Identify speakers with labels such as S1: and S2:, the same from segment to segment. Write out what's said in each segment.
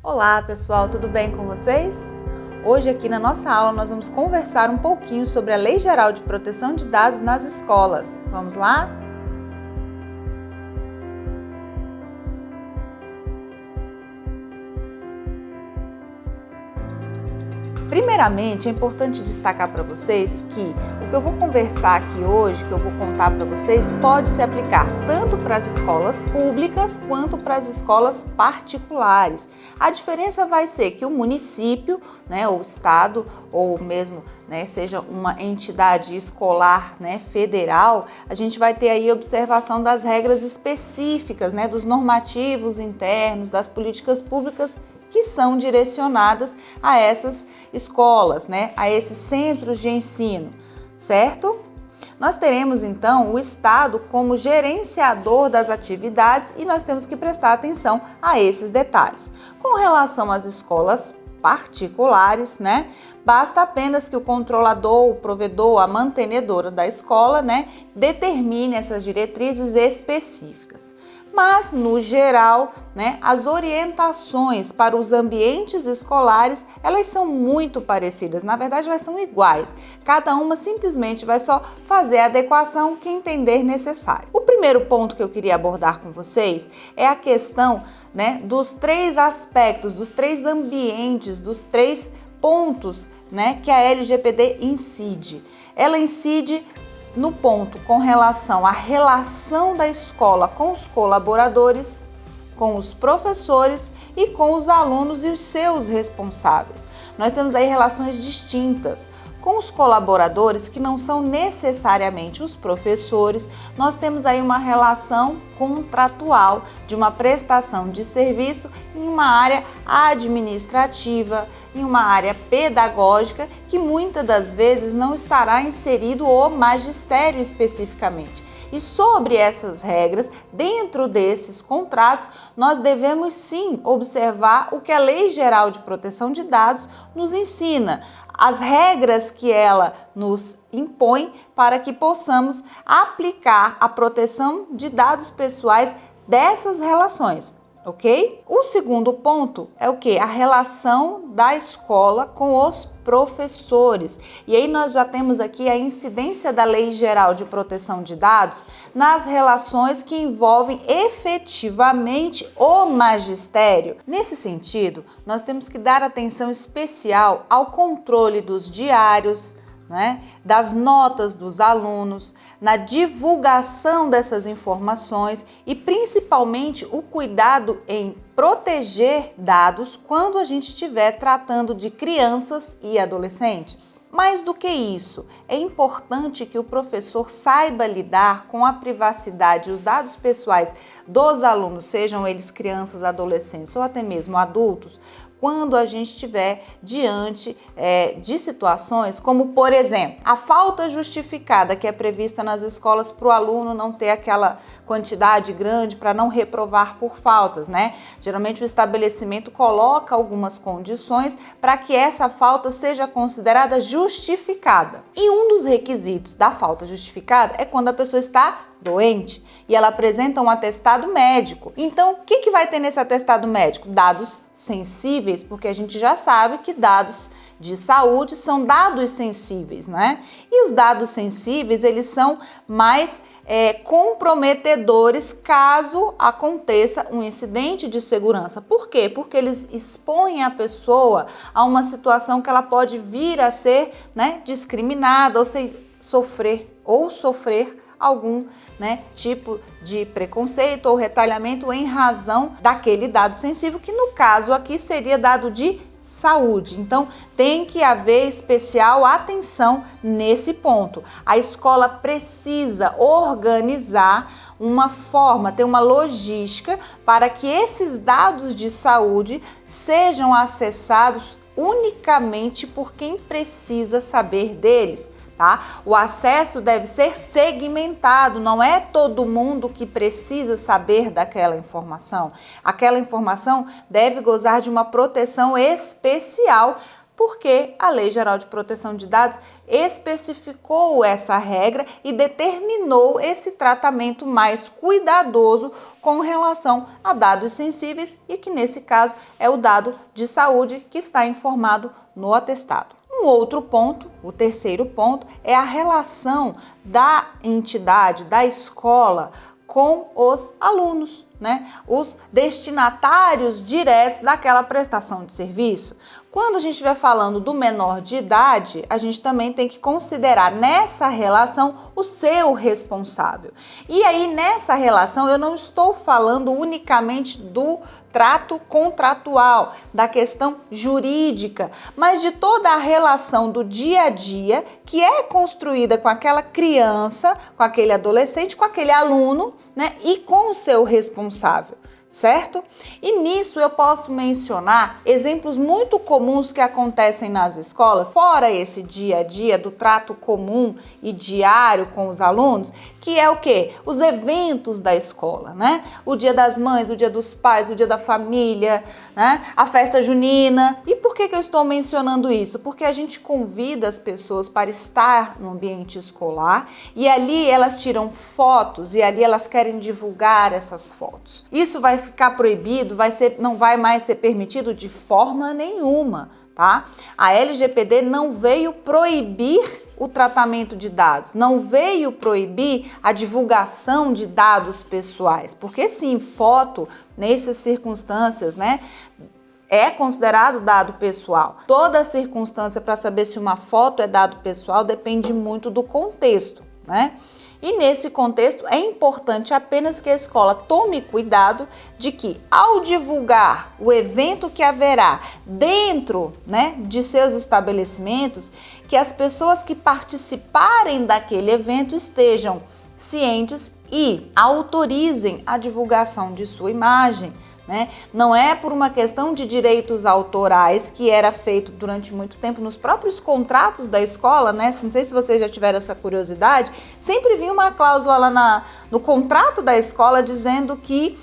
S1: Olá pessoal, tudo bem com vocês? Hoje aqui na nossa aula nós vamos conversar um pouquinho sobre a Lei Geral de Proteção de Dados nas escolas. Vamos lá? Primeiramente, é importante destacar para vocês que o que eu vou conversar aqui hoje, que eu vou contar para vocês, pode se aplicar tanto para as escolas públicas quanto para as escolas particulares. A diferença vai ser que o município, ou o estado, ou mesmo seja uma entidade escolar federal, a gente vai ter aí observação das regras específicas, dos normativos internos, das políticas públicas que são direcionadas a essas escolas, a esses centros de ensino, certo? Nós teremos então o Estado como gerenciador das atividades e nós temos que prestar atenção a esses detalhes. Com relação às escolas particulares, basta apenas que o controlador, o provedor, a mantenedora da escola, determine essas diretrizes específicas. Mas, no geral, as orientações para os ambientes escolares, elas são muito parecidas. Na verdade, elas são iguais. Cada uma simplesmente vai só fazer a adequação que entender necessário. O primeiro ponto que eu queria abordar com vocês é a questão dos três aspectos, dos três ambientes, dos três pontos que a LGPD incide. Ela incide no ponto com relação à relação da escola com os colaboradores, com os professores e com os alunos e os seus responsáveis. Nós temos aí relações distintas. Com os colaboradores, que não são necessariamente os professores, nós temos aí uma relação contratual de uma prestação de serviço em uma área administrativa, em uma área pedagógica, que muitas das vezes não estará inserido o magistério especificamente. E sobre essas regras, dentro desses contratos, nós devemos sim observar o que a Lei Geral de Proteção de Dados nos ensina, as regras que ela nos impõe para que possamos aplicar a proteção de dados pessoais dessas relações. Ok? O segundo ponto é o que? A relação da escola com os professores. E aí nós já temos aqui a incidência da Lei Geral de Proteção de Dados nas relações que envolvem efetivamente o magistério. Nesse sentido, nós temos que dar atenção especial ao controle dos diários, das notas dos alunos, na divulgação dessas informações e principalmente o cuidado em proteger dados quando a gente estiver tratando de crianças e adolescentes. Mais do que isso, é importante que o professor saiba lidar com a privacidade e os dados pessoais dos alunos, sejam eles crianças, adolescentes ou até mesmo adultos, quando a gente estiver diante de situações como, por exemplo, a falta justificada que é prevista nas escolas para o aluno não ter aquela quantidade grande para não reprovar por faltas, Geralmente o estabelecimento coloca algumas condições para que essa falta seja considerada justificada. E um dos requisitos da falta justificada é quando a pessoa está doente e ela apresenta um atestado médico. Então, o que vai ter nesse atestado médico? Dados sensíveis, porque a gente já sabe que dados de saúde são dados sensíveis, E os dados sensíveis, eles são mais comprometedores caso aconteça um incidente de segurança. Por quê? Porque eles expõem a pessoa a uma situação que ela pode vir a ser discriminada ou sofrer algum tipo de preconceito ou retalhamento em razão daquele dado sensível, que no caso aqui seria dado de saúde. Então, tem que haver especial atenção nesse ponto. A escola precisa organizar uma forma, ter uma logística para que esses dados de saúde sejam acessados unicamente por quem precisa saber deles. O acesso deve ser segmentado, não é todo mundo que precisa saber daquela informação. Aquela informação deve gozar de uma proteção especial porque a Lei Geral de Proteção de Dados especificou essa regra e determinou esse tratamento mais cuidadoso com relação a dados sensíveis e que nesse caso é o dado de saúde que está informado no atestado. Um outro ponto, o terceiro ponto, é a relação da entidade, da escola, com os alunos, né? Os destinatários diretos daquela prestação de serviço. Quando a gente estiver falando do menor de idade, a gente também tem que considerar nessa relação o seu responsável. E aí, nessa relação, eu não estou falando unicamente do trato contratual, da questão jurídica, mas de toda a relação do dia a dia que é construída com aquela criança, com aquele adolescente, com aquele aluno, né, e com o seu responsável. Certo? E nisso eu posso mencionar exemplos muito comuns que acontecem nas escolas, fora esse dia a dia do trato comum e diário com os alunos, que é o quê? Os eventos da escola, né? O Dia das Mães, o Dia dos Pais, o Dia da Família, né? A festa junina. E por que eu estou mencionando isso? Porque a gente convida as pessoas para estar no ambiente escolar e ali elas tiram fotos e ali elas querem divulgar essas fotos. Isso vai ficar proibido, não vai mais ser permitido de forma nenhuma, tá? A LGPD não veio proibir o tratamento de dados, não veio proibir a divulgação de dados pessoais, porque sim, foto, nessas circunstâncias, né, é considerado dado pessoal. Toda circunstância para saber se uma foto é dado pessoal depende muito do contexto, né? E nesse contexto é importante apenas que a escola tome cuidado de que, ao divulgar o evento que haverá dentro, né, de seus estabelecimentos, que as pessoas que participarem daquele evento estejam cientes e autorizem a divulgação de sua imagem. Né? Não é por uma questão de direitos autorais que era feito durante muito tempo nos próprios contratos da escola, né? Não sei se vocês já tiveram essa curiosidade, sempre vinha uma cláusula lá no contrato da escola dizendo que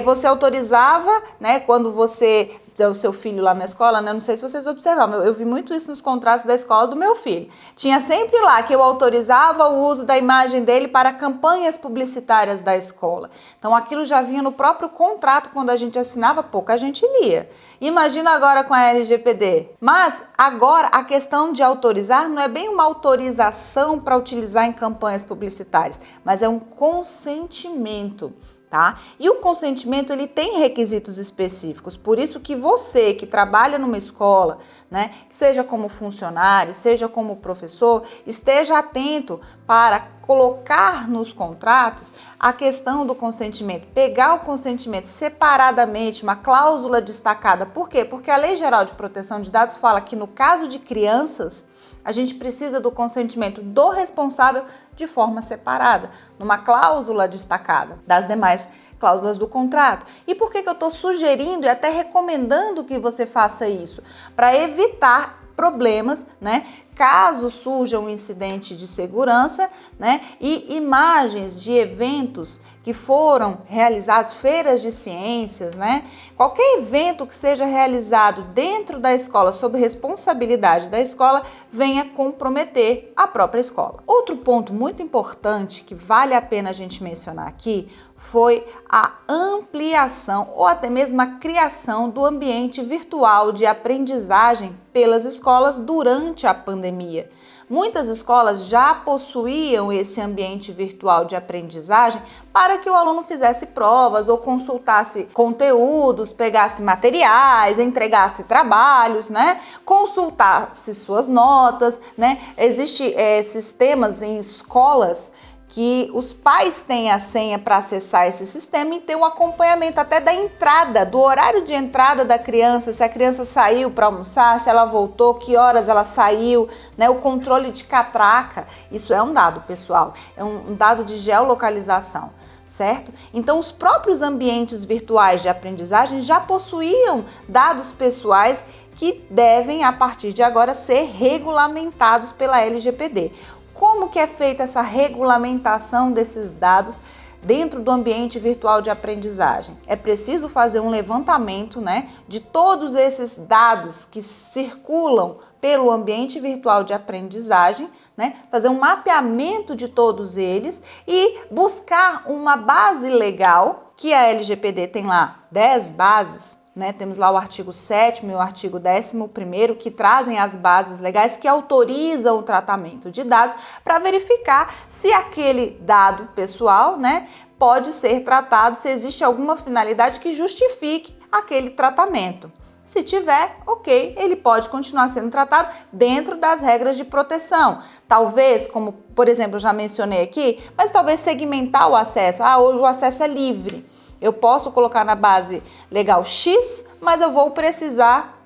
S1: você autorizava, né, quando você o seu filho lá na escola, né? Não sei se vocês observaram, eu vi muito isso nos contratos da escola do meu filho. Tinha sempre lá que eu autorizava o uso da imagem dele para campanhas publicitárias da escola. Então aquilo já vinha no próprio contrato, quando a gente assinava, pouca gente lia. Imagina agora com a LGPD. Mas agora a questão de autorizar não é bem uma autorização para utilizar em campanhas publicitárias, mas é um consentimento. Tá? E o consentimento ele tem requisitos específicos, por isso que você que trabalha numa escola, né, seja como funcionário, seja como professor, esteja atento para colocar nos contratos a questão do consentimento, pegar o consentimento separadamente, uma cláusula destacada. Por quê? Porque a Lei Geral de Proteção de Dados fala que no caso de crianças, a gente precisa do consentimento do responsável de forma separada, numa cláusula destacada das demais cláusulas do contrato. E por que eu estou sugerindo e até recomendando que você faça isso? Para evitar problemas, né? Caso surja um incidente de segurança, né, e imagens de eventos que foram realizados, feiras de ciências, né, qualquer evento que seja realizado dentro da escola sob responsabilidade da escola venha comprometer a própria escola. Outro ponto muito importante que vale a pena a gente mencionar aqui foi a ampliação ou até mesmo a criação do ambiente virtual de aprendizagem pelas escolas durante a pandemia. Muitas escolas já possuíam esse ambiente virtual de aprendizagem para que o aluno fizesse provas ou consultasse conteúdos, pegasse materiais, entregasse trabalhos, né? Consultasse suas notas, né? Existem sistemas em escolas que os pais têm a senha para acessar esse sistema e ter o acompanhamento até da entrada, do horário de entrada da criança, se a criança saiu para almoçar, se ela voltou, que horas ela saiu, né? O controle de catraca, isso é um dado, pessoal, é um dado de geolocalização, certo? Então, os próprios ambientes virtuais de aprendizagem já possuíam dados pessoais que devem, a partir de agora, ser regulamentados pela LGPD. Como que é feita essa regulamentação desses dados dentro do ambiente virtual de aprendizagem? É preciso fazer um levantamento, né, de todos esses dados que circulam pelo ambiente virtual de aprendizagem, né, fazer um mapeamento de todos eles e buscar uma base legal, que a LGPD tem lá 10 bases, né? Temos lá o artigo 7º e o artigo 11º que trazem as bases legais que autorizam o tratamento de dados para verificar se aquele dado pessoal, né, pode ser tratado, se existe alguma finalidade que justifique aquele tratamento. Se tiver, ok, ele pode continuar sendo tratado dentro das regras de proteção. Talvez, como por exemplo eu já mencionei aqui, mas talvez segmentar o acesso. Hoje o acesso é livre. Eu posso colocar na base legal X, mas eu vou precisar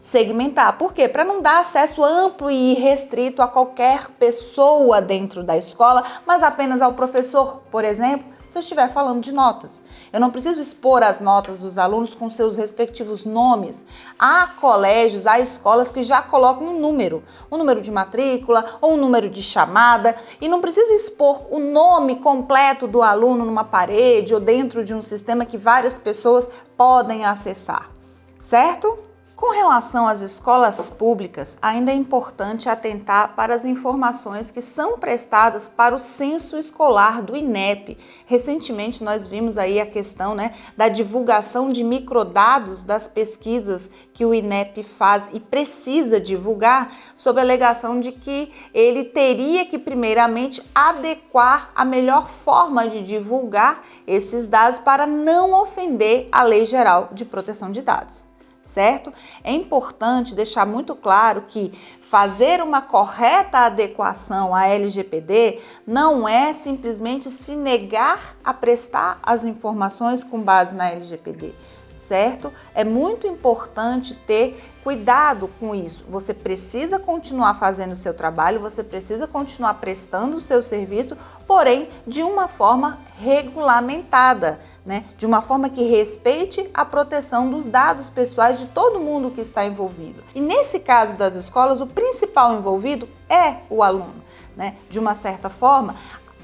S1: segmentar. Por quê? Para não dar acesso amplo e irrestrito a qualquer pessoa dentro da escola, mas apenas ao professor, por exemplo, se eu estiver falando de notas. Eu não preciso expor as notas dos alunos com seus respectivos nomes. Há colégios, há escolas que já colocam um número de matrícula ou um número de chamada, e não precisa expor o nome completo do aluno numa parede ou dentro de um sistema que várias pessoas podem acessar, certo? Com relação às escolas públicas, ainda é importante atentar para as informações que são prestadas para o censo escolar do INEP. Recentemente nós vimos aí a questão, né, da divulgação de microdados das pesquisas que o INEP faz e precisa divulgar, sob a alegação de que ele teria que primeiramente adequar a melhor forma de divulgar esses dados para não ofender a Lei Geral de Proteção de Dados. Certo? É importante deixar muito claro que fazer uma correta adequação à LGPD não é simplesmente se negar a prestar as informações com base na LGPD, certo? É muito importante ter cuidado com isso. Você precisa continuar fazendo o seu trabalho, você precisa continuar prestando o seu serviço, porém de uma forma regulamentada, né? De uma forma que respeite a proteção dos dados pessoais de todo mundo que está envolvido. E nesse caso das escolas, o principal envolvido é o aluno, né? De uma certa forma,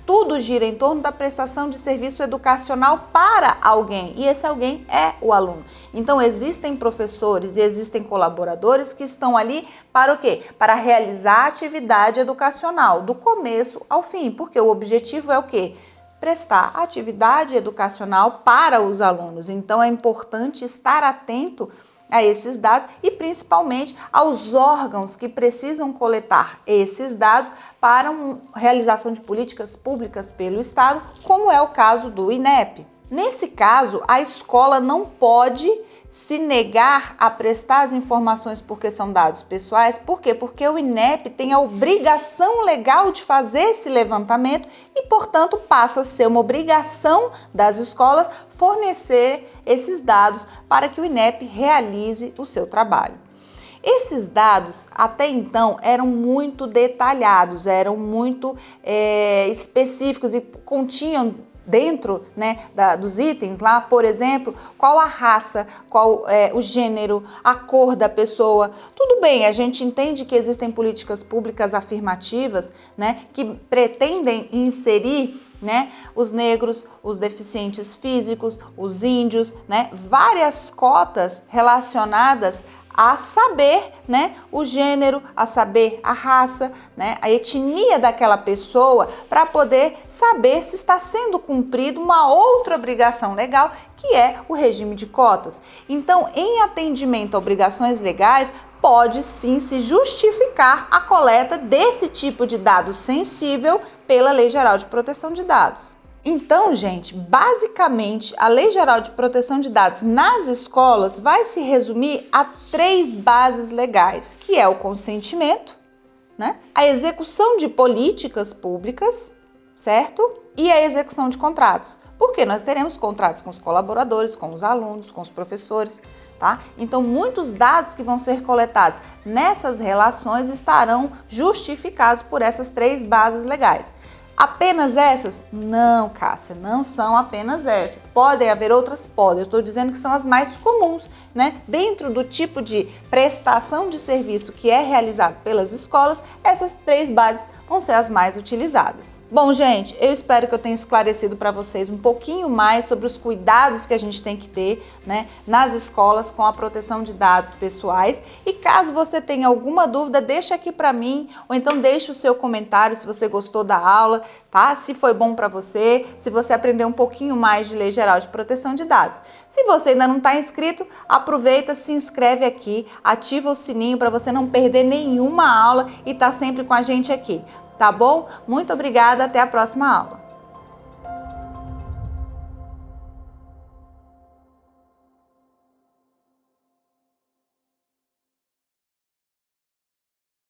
S1: tudo gira em torno da prestação de serviço educacional para alguém, e esse alguém é o aluno. Então existem professores e existem colaboradores que estão ali para o quê? Para realizar a atividade educacional, do começo ao fim, porque o objetivo é o quê? Prestar atividade educacional para os alunos. Então é importante estar atento a esses dados e principalmente aos órgãos que precisam coletar esses dados para a realização de políticas públicas pelo Estado, como é o caso do INEP. Nesse caso, a escola não pode se negar a prestar as informações porque são dados pessoais. Por quê? Porque o INEP tem a obrigação legal de fazer esse levantamento e, portanto, passa a ser uma obrigação das escolas fornecer esses dados para que o INEP realize o seu trabalho. Esses dados, até então, eram muito detalhados, eram muito específicos e continham dentro, né, dos itens lá, por exemplo, qual a raça, qual o gênero, a cor da pessoa. Tudo bem, a gente entende que existem políticas públicas afirmativas, né, que pretendem inserir, né, os negros, os deficientes físicos, os índios, né, várias cotas relacionadas a saber, né, o gênero, a saber a raça, né, a etnia daquela pessoa, para poder saber se está sendo cumprida uma outra obrigação legal, que é o regime de cotas. Então, em atendimento a obrigações legais, pode sim se justificar a coleta desse tipo de dado sensível pela Lei Geral de Proteção de Dados. Então, gente, basicamente, a Lei Geral de Proteção de Dados nas escolas vai se resumir a 3 bases legais, que é o consentimento, né? A execução de políticas públicas, certo? E a execução de contratos. Porque nós teremos contratos com os colaboradores, com os alunos, com os professores, tá? Então, muitos dados que vão ser coletados nessas relações estarão justificados por essas 3 bases legais. Apenas essas? Não, Cássia, não são apenas essas. Podem haver outras? Podem. Eu estou dizendo que são as mais comuns, né? Dentro do tipo de prestação de serviço que é realizado pelas escolas, essas 3 bases vão ser as mais utilizadas. Bom, gente, eu espero que eu tenha esclarecido para vocês um pouquinho mais sobre os cuidados que a gente tem que ter, né, nas escolas com a proteção de dados pessoais. E caso você tenha alguma dúvida, deixa aqui para mim, ou então deixa o seu comentário se você gostou da aula, tá? Se foi bom para você, se você aprendeu um pouquinho mais de Lei Geral de Proteção de Dados. Se você ainda não está inscrito, aproveita, se inscreve aqui, ativa o sininho para você não perder nenhuma aula e tá sempre com a gente aqui, tá bom? Muito obrigada, até a próxima aula.